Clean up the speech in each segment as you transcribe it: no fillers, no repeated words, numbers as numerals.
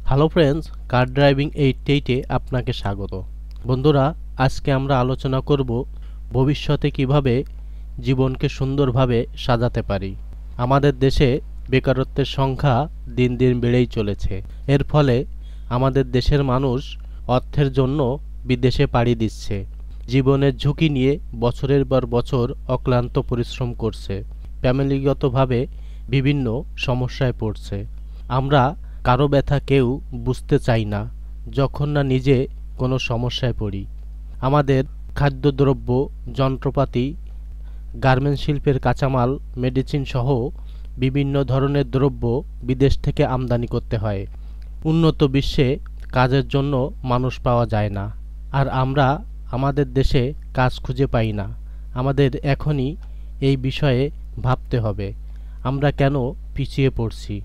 Hello friends, কার driving 88-এ আপনাকে স্বাগত। বন্ধুরা, আজকে আমরা আলোচনা করব ভবিষ্যতে কিভাবে জীবনকে সুন্দরভাবে সাজাতে পারি। আমাদের দেশে বেকারত্বের সংখ্যা দিন দিন বেড়েই চলেছে। এর ফলে আমাদের দেশের মানুষ অর্থের জন্য বিদেশে পাড়ি দিচ্ছে। জীবনের ঝুঁকি নিয়ে বছরের পর বছর অক্লান্ত পরিশ্রম করছে। ফ্যামিলিগতভাবে বিভিন্ন সমস্যায় পড়ছে। আমরা কারো ব্যথা কেউ বুঝতে চাই না যখন না নিজে কোনো সমস্যায় পড়ি। আমাদের খাদ্যদ্রব্য, যন্ত্রপাতি, গার্মেন্টস শিল্পের কাঁচামাল, মেডিসিন সহ বিভিন্ন ধরনের দ্রব্য বিদেশ থেকে আমদানি করতে হয়। উন্নত বিশ্বে কাজের জন্য মানুষ পাওয়া যায় না, আর আমরা আমাদের দেশে কাজ খুঁজে পাই না। আমাদের এখনই এই বিষয়ে ভাবতে হবে, আমরা কেন পিছিয়ে পড়ছি।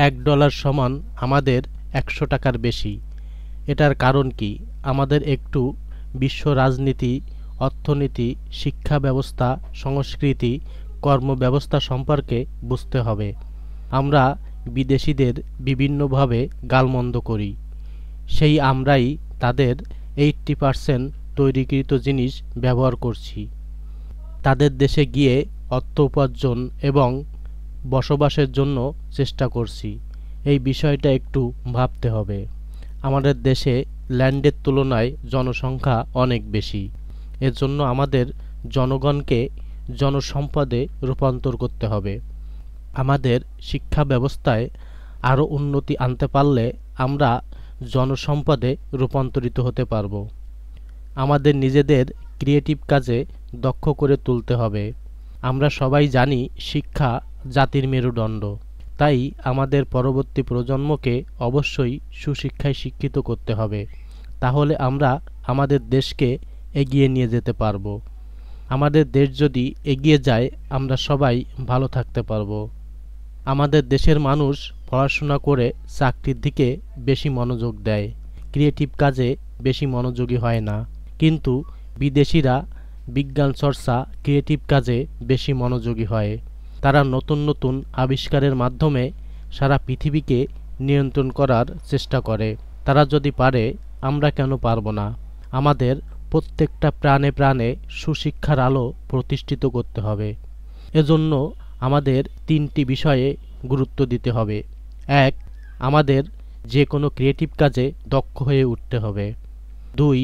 $1 সমান আমাদের 100 টাকার বেশি। এটার কারণ কি? আমাদের একটু বিশ্ব রাজনীতি, অর্থনীতি, শিক্ষা ব্যবস্থা, সংস্কৃতি, কর্মব্যবস্থা সম্পর্কে বুঝতে হবে। আমরা বিদেশিদের বিভিন্নভাবে গালমন্দ করি। সেই আমরাই তাদের 80% তৈরিকৃত জিনিস ব্যবহার করছি। তাদের দেশে গিয়ে অর্থ উপার্জন এবং বসবাসের জন্য চেষ্টা করছি। এই বিষয়টা একটু ভাবতে হবে। আমাদের দেশে ল্যান্ডের তুলনায় জনসংখ্যা অনেক বেশি। এর জন্য আমাদের জনগণকে জনসম্পদে রূপান্তর করতে হবে। আমাদের শিক্ষা ব্যবস্থায় আরও উন্নতি আনতে পারলে আমরা জনসম্পদে রূপান্তরিত হতে পারব। আমাদের নিজেদের ক্রিয়েটিভ কাজে দক্ষ করে তুলতে হবে। আমরা সবাই জানি শিক্ষা জাতির মেরুদণ্ড। তাই আমাদের পরবর্তী প্রজন্মকে অবশ্যই সুশিক্ষায় শিক্ষিত করতে হবে। তাহলে আমরা আমাদের দেশকে এগিয়ে নিয়ে যেতে পারব। আমাদের দেশ যদি এগিয়ে যায়, আমরা সবাই ভালো থাকতে পারব। আমাদের দেশের মানুষ পড়াশোনা করে চাকরির দিকে বেশি মনোযোগ দেয়, ক্রিয়েটিভ কাজে বেশি মনোযোগী হয় না। কিন্তু বিদেশিরা বিজ্ঞান চর্চা, ক্রিয়েটিভ কাজে বেশি মনোযোগী হয়। তারা নতুন নতুন আবিষ্কারের মাধ্যমে সারা পৃথিবীকে নিয়ন্ত্রণ করার চেষ্টা করে। তারা যদি পারে, আমরা কেন পারব না? আমাদের প্রত্যেকটা প্রাণে প্রাণে সুশিক্ষার আলো প্রতিষ্ঠিত করতে হবে। এজন্য আমাদের 3টি বিষয়ে গুরুত্ব দিতে হবে। 1. আমাদের যে কোনো ক্রিয়েটিভ কাজে দক্ষ হয়ে উঠতে হবে। 2.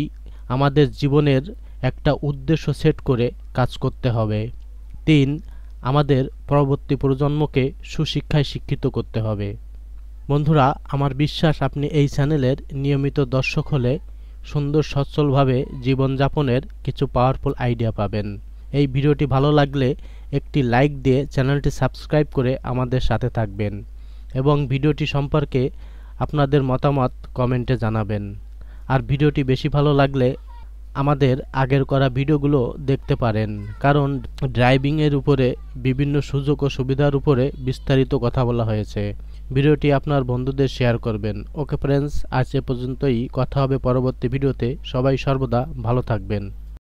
আমাদের জীবনের একটা উদ্দেশ্য সেট করে কাজ করতে হবে। 3. আমাদের পরবর্তী প্রজন্মকে সুশিক্ষায় শিক্ষিত করতে হবে। বন্ধুরা, আমার বিশ্বাস আপনি এই চ্যানেলের নিয়মিত দর্শক হলে সুন্দর সচ্ছলভাবে জীবনযাপনের কিছু পাওয়ারফুল আইডিয়া পাবেন। এই ভিডিওটি ভালো লাগলে একটি লাইক দিয়ে চ্যানেলটি সাবস্ক্রাইব করে আমাদের সাথে থাকবেন এবং ভিডিওটি সম্পর্কে আপনাদের মতামত কমেন্টে জানাবেন। আর ভিডিওটি বেশি ভালো লাগলে আমাদের আগের করা ভিডিওগুলো দেখতে পারেন, কারণ ড্রাইভিংয়ের উপরে বিভিন্ন সুযোগ ও সুবিধার উপরে বিস্তারিত কথা বলা হয়েছে। ভিডিওটি আপনার বন্ধুদের শেয়ার করবেন। ওকে ফ্রেন্ডস, আজ এ পর্যন্তই। কথা হবে পরবর্তী ভিডিওতে। সবাই সর্বদা ভালো থাকবেন।